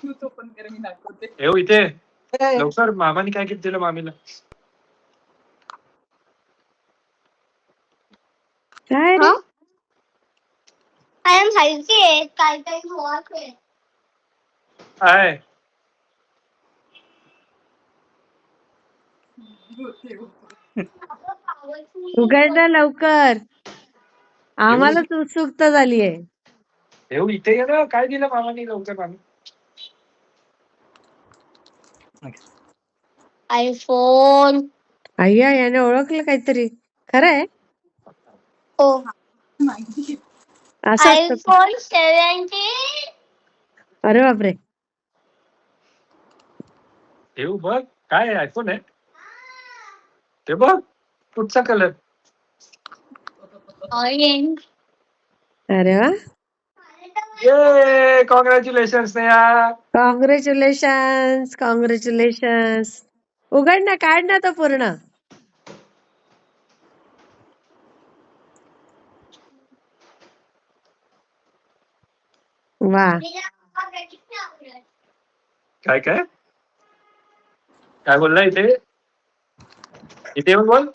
येऊ इथे लवकर. मामाने काय गिफ्ट दिलं मामीला? काय रे? आय एम हलकी आहे, काय काय होत आहे. काय उघड ना लवकर, आम्हालाच उत्सुकता झालीये. येऊ इथे ये ना. काय दिलं मामाने लवकर? मामी आयफोन. अय्या, याने ओळखलं काहीतरी. खरं आहे? हो, असं असतं. आयफोन 17. अरे बापरे. येऊ बघ काय आयफोन आहे ते. बघ कुठचा कलर? ऑरेंज. अरे वा, ये कॉंग्रॅच्युलेशन स्नेहा. Congratulations, congratulations. उघड ना, काढ ना तो पूर्ण. वा, काय काय काय बोलला? इथे इथे येऊन बोल.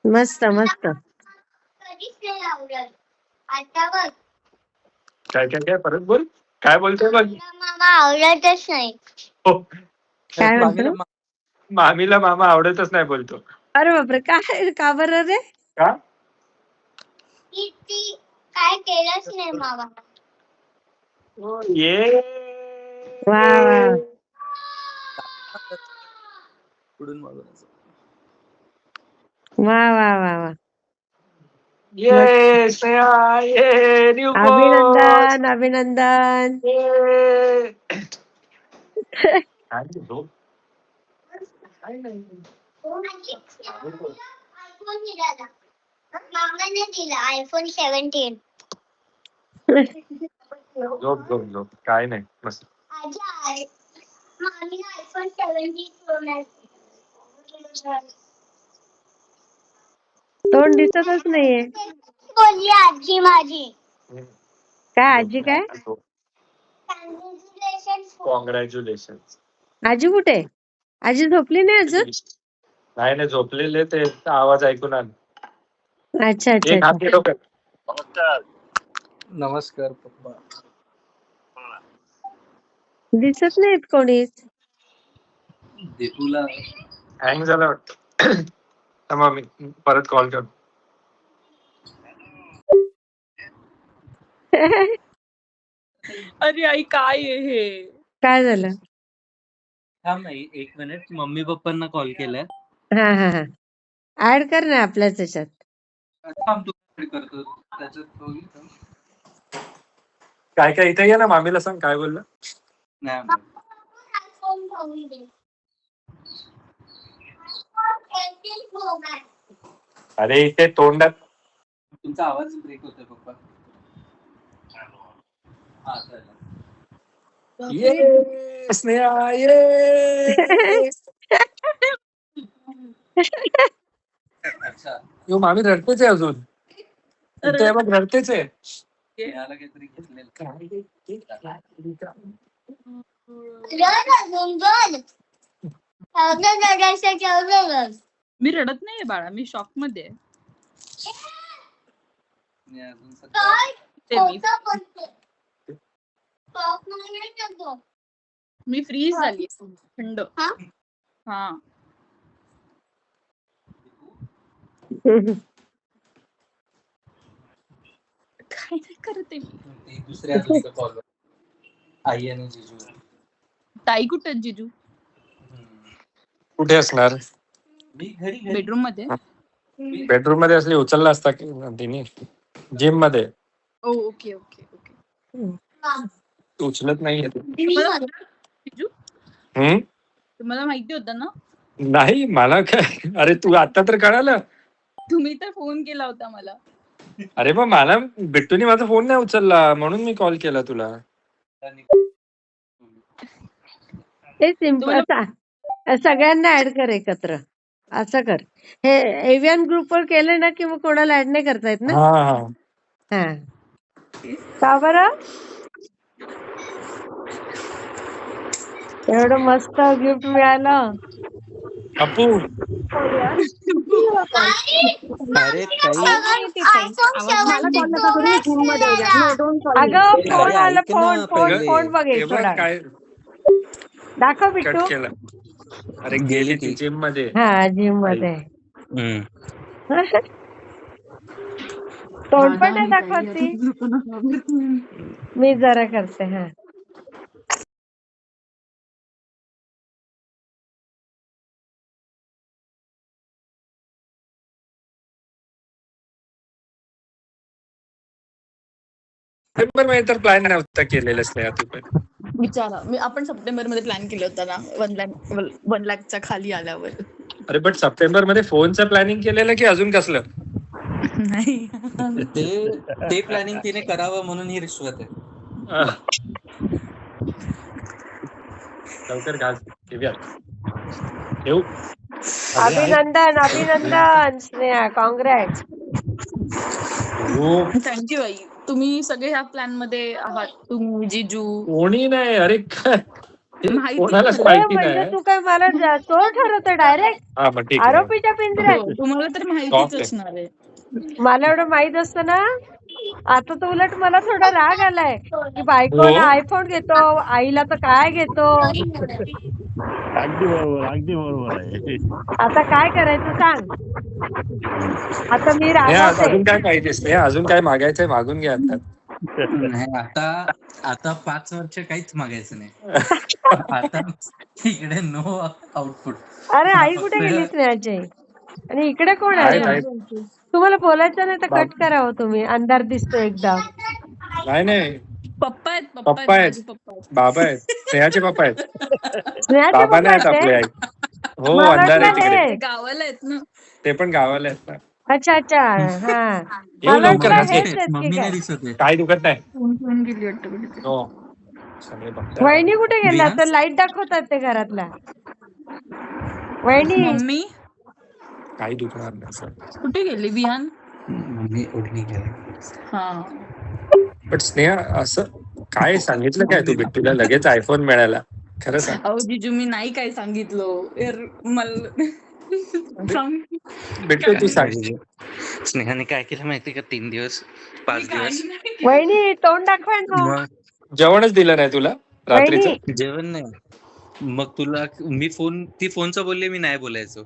मस्त मस्त. कधीच नाही आवडत, आता बघ. काय काय काय परत बोल. काय बोलतोय बघ. मामा आवडतच नाही. हो, काय म्हणतो? मामीला मामा आवडतच नाही बोलतो. अरे बापरे, काय? का बरं रे? का? ती काय केलंच नाही मामा. ये वा वा वा वा वा वा. ये स्नेहा, ये न्यू बॉस. अभिनंदन अभिनंदन. काय झोप? काय नाही. आयफोन दिला, मामाने दिला आयफोन 17. झोप झोप झोप. काय नाही मस्त. मामीला आयफोन 17 प्रो मॅक्स तोंड दिसतच नाहीये. बोलली आजी माझी. काय आजी? काय कॉंग्रॅच्युलेशन. आजी कुठे? आजी झोपली नाही अजून? नाही नाही, झोपलेले ते आवाज ऐकून आले. अच्छा अच्छा एक हात अच्छा. घे डोक्यात. नमस्कार पप्पा. दिसत नाहीत कोणीच. देपूला हँग झाला वाटतं. थांबा मी परत कॉल करतो. अरे आई, काय आहे हे? काय झालं? थांब नाही, 1 मिनिट. मम्मी पप्पांना कॉल केलाय. हा हा हा, ऍड कर ना आपल्याच ह्याच्यात. थांब, तू करतो त्याच्यात बघू. काय काय इथे ये ना. मामीला सांग काय बोललं. नाही अरे इथे तोंडात. तुमचा आवाज ब्रेक होतोय पप्पा. हा चालेल. ये स्नेहा, ये. अच्छा, यो मामी रडतेच आहे अजून. इथे बघ रडतेच आहे. याला काहीतरी घेतलेलं. मी रडत नाहीये बाळा, मी शॉक मध्ये आहे. मी अजून सध्या ते मी फ्रीज झाली, थंड. हा, काय नाही करते मी. ते दुसऱ्या अजूनचा कॉल. आई आणि जिजू. ताई कुठे आहेत? जिजू कुठे असणार? मी घरी बेडरूम मध्ये. बेडरूम मध्ये असली उचलला असता की तिने. जिम मध्ये. Okay okay okay. उचलत नाहीये. जिजू हम्म. तुम्हाला माहिती होतं ना? नाही मला काय. अरे तू आता तर कळालं. तुम्ही तर फोन केला होता मला. अरे मग मला बिट्टूनी माझा फोन नाही उचलला म्हणून मी कॉल केला तुला. ते सिम्पल. सगळ्यांना ऍड कर एकत्र. असं कर. हे एव्हियन ग्रुपवर केलं ना की मग कोणाला ऍड नाही करता येत ना. हा हा, का बरं? एवढं मस्त गिफ्ट मिळालं. अपू अरे ताई मला कॉल नका करू, मी Zoom मध्ये आहे. No, don't call me. अगं फोन अरे आला, ऐक ना फोन फोन पहिले. फोन बघ हे एक बघ थोडा. काय दाखव कट बिट्टू. केलं. अरे गेली गेली ती. ती जिम मध्ये. हा जिम मध्ये. हम्म. तोंड पण नाही दादा, दाखवत मी ती. काही नको ना. मी जरा करते. हा सप्टेंबर मध्ये तर प्लॅन नव्हता केलेला स्नेहा तू पण. विचारा, आपण सप्टेंबर मध्ये प्लॅन केलं होतं ना 1 लाखच्या खाली आल्यावर. अरे बट सप्टेंबर मध्ये फोनचं प्लॅनिंग केलेलं की अजून कसलं? नाही ते प्लॅनिंग तिने करावं म्हणून ही रिश्वत आहे. आह. लवकर घाल ठेवूया. ठेवू. अरे आहे. अभिनंदन अभिनंदन स्नेहा, कॉंग्रॅट. हो. थँक्यू आई, तुम्ही सगळे ह्या प्लॅन मध्ये आहात. तुम्ही जिजू कोणी नाही. अरे माहिती कोणालाच मला. माहिती म्हणजे नाही. तू काय मला चोर ठरवतो डायरेक्ट हा मग ठीक आहे. आरोपीच्या पिंजऱ्यात. हो, तुम्हाला तर Stop माहितीच आहे. असणार आहे. मला एवढं माहित असतं ना. आता तर उलट मला थोडा राग आलाय की बायकोला हो. आयफोन घेतो, आईला तर काय घेतो. अगदी बरोबर आहे. आता काय करायचं सांग. आता मी स्नेहा रागवते. अजून काय पाहिजे? स्नेहा अजून काय मागायचंय मागून घ्या आता. नाही आता 5 वर्ष काहीच मागायचं नाही. आता इकडे नो आउटपुट. अरे आई कुठे गेली स्नेहाची? आणि इकडे कोण आहे आहे? नाही. तुम्हाला बोलायचं नाही तर बाप. कट करावं तुम्ही. अंधार दिसतो एकदम. नाही पप्पा आहेत, पप्पा आहेत. माझे पप्पा आहेत. बाबा आहेत. स्नेहाचे पप्पा आहेत. स्नेहाचे बाबा पप्पा नाहीत आहेत आपले ते? आई. हो मला अंधार आहे वाटलं तिकडे. हे. ते गावाला आहेत ना. ते पण गावाला आहेत ना. अच्छा अच्छा हा. येऊ मला लवकर वाटलं घास हेच घे. आहेत की मम्मी काय. नाही दिसत आहे. काही दुखत नाही. फोन गेली वाटतं कुठे. हो सगळे बघताय. वहिनी कुठे गेल्या? विहान? तर लाईट दाखवतात ते घरातल्या. वहिनी मम्मी काही दुखणार नाही सर. कुठे गेली? विहान. मम्मी ओढणी गेली. हा पण स्नेहा असं काय सांगितलं काय तू बिट्टूला लगेच आयफोन मिळाला? खरं सांग. अहो जिजू, मी नाही काय सांगितलं. मला बिट्टू तू सांग. स्नेहाने काय केलं माहिती का? 3 दिवस 5 दिवस वहिनी तोंड दाखवा ना. मग जेवणच दिलं नाही तुला रात्रीचं? वहिनी जेवण नाही. मग तुला ती फोनचं बोलले, मी नाही बोलायचो.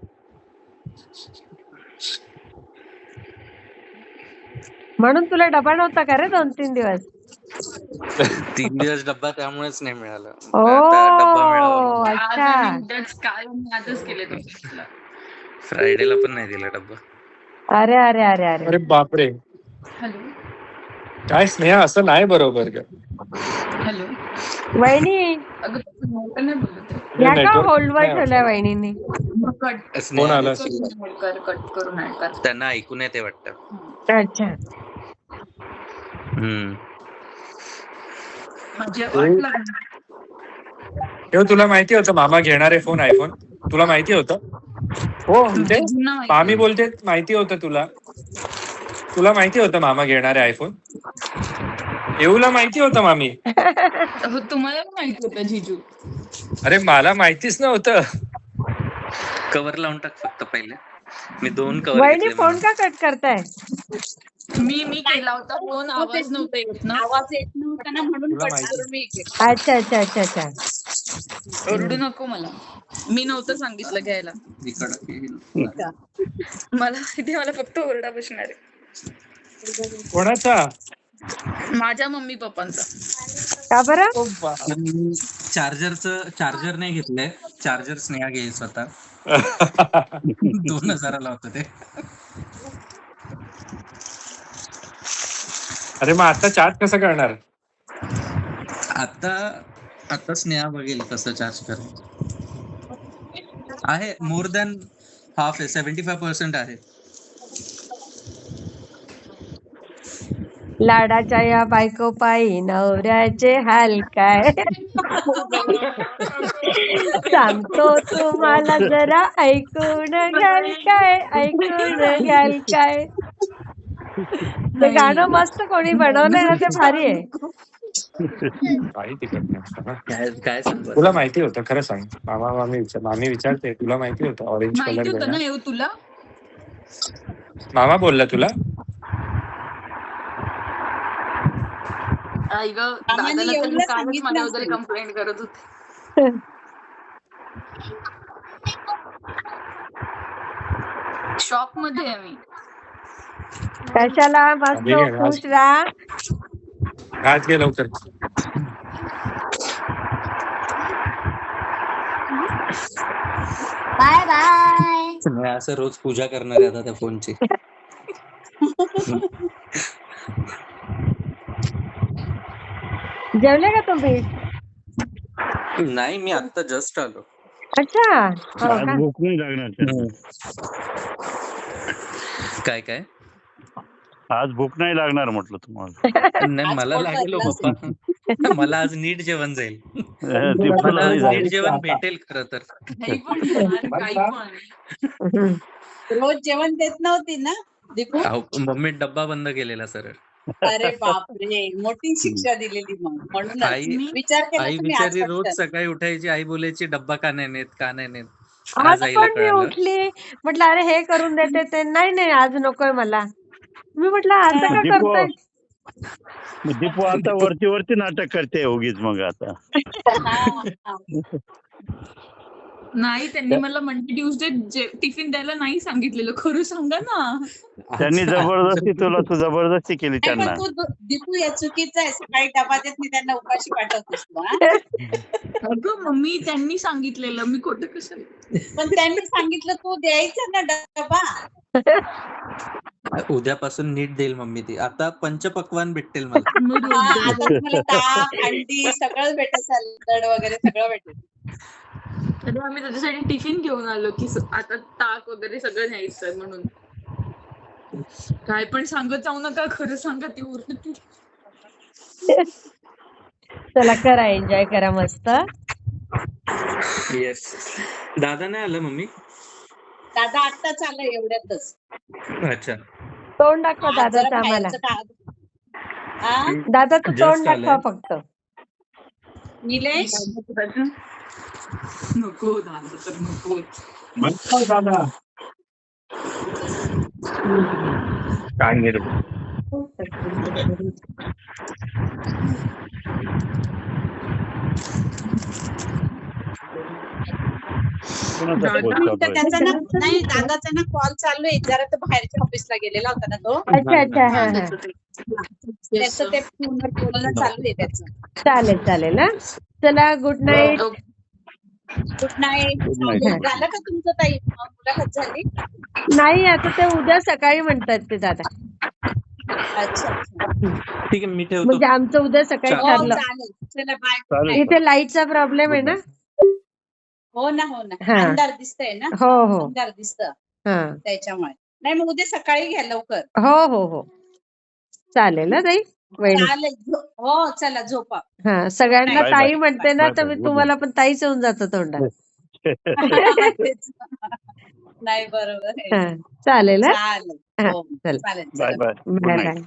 म्हणून तुला डबा नव्हता का रे 2-3 दिवस? 3 दिवस डब्बा त्यामुळेच नाही मिळालं. ओ आता डब्बा मिळावा. अच्छा. आजच केले तुम्ही. फ्रायडेला पण नाही दिला डब्बा. अरे अरे अरे अरे अरे बापरे. हॅलो काय स्नेहा असं नाही बरोबर ग. हॅलो. वहिनी अगं नव्हतं नाही बोलत आहे. या का network होल्डवर नाही ठेवल्या वहिनींनी? कट कोण आला? कट करून ऐका. त्यांना ऐकून येते वाटतं. अच्छा. माझी वाट लागली. तेव्हा तुला माहिती होतं मामा घेणार आहे फोन आयफोन? तुला माहिती होतं? हो म्हणजे जिजूंना माहिती. मामी बोलते माहिती होतं तुला? तुला माहिती होतं मामा घेणार आहे आयफोन? येऊला माहिती होतं मामी? हो, तुम्हाला पण माहिती होतं जिजू. अरे मला माहितीच नव्हतं. कव्हर लावून टाक फक्त पहिले. मी 2 कव्हर वहिनी घेतले फोन म्हणून. का कट करताय? मी केला होता फोन, आवाज नव्हता येत ना. आवाज येत नव्हता ना म्हणून तुला कट माहिती? करून मी केलं. अच्छा अच्छा अच्छा अच्छा. ओरडू नको मला. मी नव्हतं सांगितलं घ्यायला. मला माहिती, मला फक्त ओरडा बसणार आहे. कोणाचा? माझ्या मम्मी पप्पांचा. का बरं? ओ बा. चार्जर नाही घेतलंय. चार्जर स्नेहा घेईल स्वतः. 2000 होतं ते. अरे मग आता चार्ज कसं करणार? आता स्नेहा बघेल कसं चार्ज कर. आहे मोर दॅन हाफ आहे. 75% आहे. लाडाच्या या बायको पायी नवऱ्याचे हाल काय. सांगतो तुम्हाला जरा ऐकून घ्याल काय, ऐकून घ्याल काय. ते गाणं मस्त कोणी बनवलंय ना, ते भारी आहे. काही तिकट नाही. हा. काय सांगू तुला माहिती होतं खरं सांग. मामी विचारते तुला माहिती होतं ऑरेंज माहिती कलर होतं ना घेणार. येऊ तुला? मामा बोलला तुला? आई ग, मामाने दादाला तर मी येऊला कालच सांगितलं माझ्याबद्दल असेल. कंप्लेंट करत होते. शॉक मध्ये आहे मी. कशाला मस्त आधी घे, आज खुश राहा. आज घे लवकर. Bye bye. मी असं रोज पूजा करणार आहे आता त्या फोनची. जेवले का तुम्ही? नाही, मी आता जस्ट आलो. अच्छा हो आज का? भूक नाही लागणार त्यांना. काय काय आज भूक नाही लागणार म्हटलं तुम्हाला. नाही, आज मला पोट लागेल हो भरलं पप्पा. मला आज नीट जेवण जाईल. दीपूला मला नाही आज जाईल. नीट जेवण भेटेल खरं तर. काही पण यार, काही पण. हम्म. रोज जेवण देत नव्हती ना दीपू? अहो, मम्मी डब्बा बंद केलेला सरळ. अरे बापरे, मोठी शिक्षा दिलेली मग. म्हणूनच आई विचार केला आई तुम्ही आज बिचारी रोज पटकन. सकाळी उठायची. आई बोलायची डब्बा का नाही नेत, का नाही नेत. आज आज आईला पण मी कळलं. उठली म्हटलं अरे हे करून देते ते नाही आज नकोय मला. मी म्हटलं असं का दीपू करताय? दीपू आता वरती नाटक करते उगीच मग आता. हा, हा. नाही, त्यांनी मला मंडे ट्युजडे टिफिन द्यायला नाही सांगितलेलं. खरं सांगा ना. त्यांनी जबरदस्ती तू जबरदस्ती केली नाही त्यांना. पण तू दीपू या चुकीचं आहे. सकाळी डबा देत मी त्यांना उपाशी पाठवतोस तू, हा? अगं मम्मी, त्यांनी सांगितलेलं, मी खोटं कसं. पण त्यांनी सांगितलं तू द्यायचं ना डबा. उद्यापासून नीट देईल मम्मी ती. आता पंचपक्वान भेटेल मला. मी रोज हा, देते. आता तुम्हाला ताक, अंडी सगळं भेटेल, सॅलड वगैरे सगळं भेटेल. तरी आम्ही त्याच्यासाठी टिफिन घेऊन आलो की आता ताक वगैरे सगळं न्यायचं म्हणून. काय पण सांगत जाऊ नका, खरं सांगा. ती ओरडते. चला करा एन्जॉय करा मस्त. येस. दादा नाही आलं मम्मी? दादा आत्ताच आलं एवढ्यातच. अच्छा. तोंड दाखवा आज दादाचं जरा आम्हाला. बाहेरचं का- हा? दादाचं Just तोंड दाखवा आलंय. फक्त. निलेश नको दादा तर नको. काय नाही रे. कोणाचा फोन तर चालू आहे? त्याचा ना नाही दादाचा ना कॉल चालू आहे. जरा तो बाहेरच्या ऑफिसला गेलेला होता ना तो. अच्छा हा हा. त्याचं ते फोनवर बोलणं चालू आहे त्याचं. चालेल हा. चला good night. Good night. Good night. झालं का तुमचं ताई मुलाखत झाली? नाही आता ते उद्या सकाळी म्हणतात ते दादा. अच्छा अच्छा. ठीक आहे, मी ठेवतो. म्हणजे आमचं उद्या सकाळी चालेल. हो ठरलं. चालेल. चला बाय. चालेल. इथे लाईटचा प्रॉब्लेम आहे ना. हो ना हा. अंधार दिसतंय ना. हो अंधार दिसतं हा. त्याच्यामुळे. नाही मग उद्या सकाळी घ्या लवकर. हो चालेल ना ताई. वहिनी चालेल. हो चला झोपा. हा सगळ्यांना Bye, ताई bye. म्हणते ना Bye, तर bye. मी Good तुम्हाला पण ताईच होऊन जातं तोंडात. तेच. नाही बरोबर आहे. हा चालेल हा. चालेल. हा, हो चल चालेल बाय चला. Bye. Good bye night. Bye.